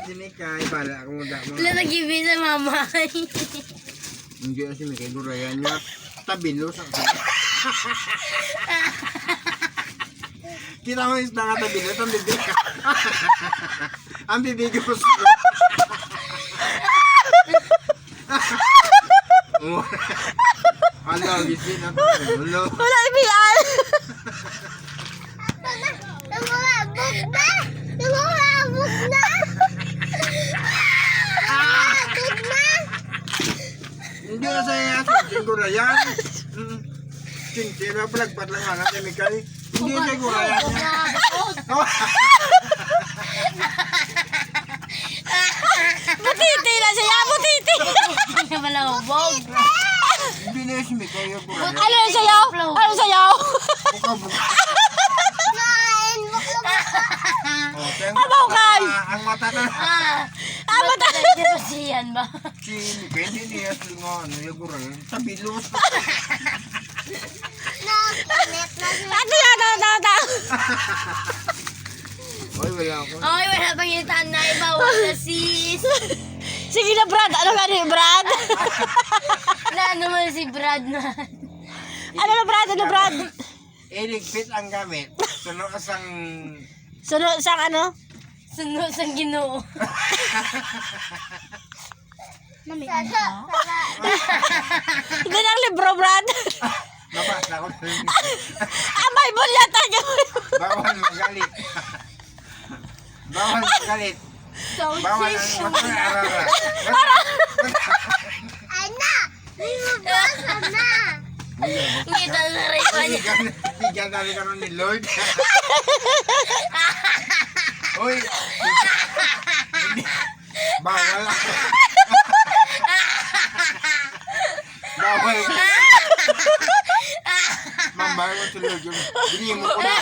si Mikay. Bala ako mo damo. Wala nag-ibig sa mamay. Hindi na si Mikay. Gurayan niya. Tabilo sa kita mo yung nga tabilo. Ang bibig ka. Ang bibig ko sa ano, gisin ako. Wala ibiyan. Namumabog na! Namumabog na! Namumabog na! Hindi na sa'yo yung gurayan. Cincin na palagpat lang nga natin, Mikay. Hindi na yung gurayan niya. Butiti na siya, butiti. Hindi na malahubog. Hindi na si Mikay yung gurayan. Ano yung sayaw? Ano sayaw? Buka-buka. Abaw kay! Ang mata na. Amata! Hindi ba siyan ba? Si Mikay, hindi niya nga ano yung gurayan. Tabilos. Ano yan? Tata! Oy, wala ako. Ay, wala pang yung tanay. Bawal na sis. Sige na, Brad. Ano nga ni Brad? Wala naman si Brad na. Ano na, Brad? Ano, Brad? Iligpit ang gamit. Sunod asang... Sunod sang ano? Sunod sa Ginoo. Hindi ng libro, Brad. Nabasa ko na rin. Ah, Bible yata. Bawal magalit. Bawal magalit. Bawal ang mag-arara. Ana! May mabasa na! Ngita na rin ba niya? Bigyan namin ka ni Lord. Uy! Hindi. Bawal ako. Bawal. Mambayar mo sa Lord. Bili mo ko na.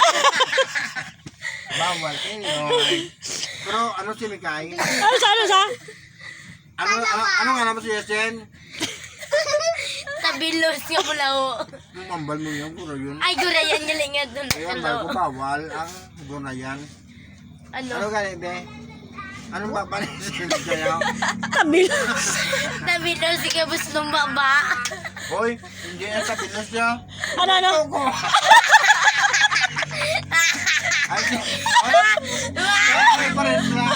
Bawal. Pero ano si Mikay? Ano sa? Ano nga naman si Yesen? Tabilos nga pula ho. Mambal mo yan, puro yun. Ay, gurayan niya lingad dun. Ayan, bago bawal ang gunayan. Ano Ano? galing, be? Anong papalisin kayo? Tabilos. Tabilos si kabus ng baba. Hoy, hindi yan sa Pinos niya. Ano? Ako. Ay, pares na.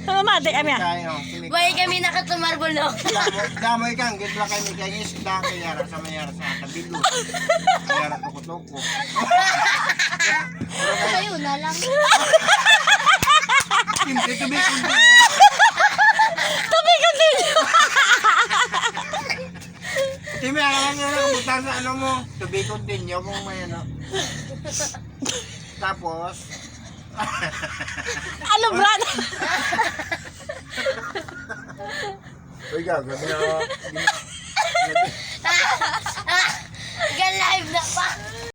Mamati kami ah. Kayo, Bay kami nakatumarbulong. damoy kang, gitla kayo ni kayo isda kayara sa mayara sa tabilo. Kayara tuko-tuko. Kayo na lang. Simple to be simple. Tubigan din. Timi, alam nyo lang, butan sa ano mo. To be continue kung may ano. Tapos, Ano, Brad? uy, gagawin na.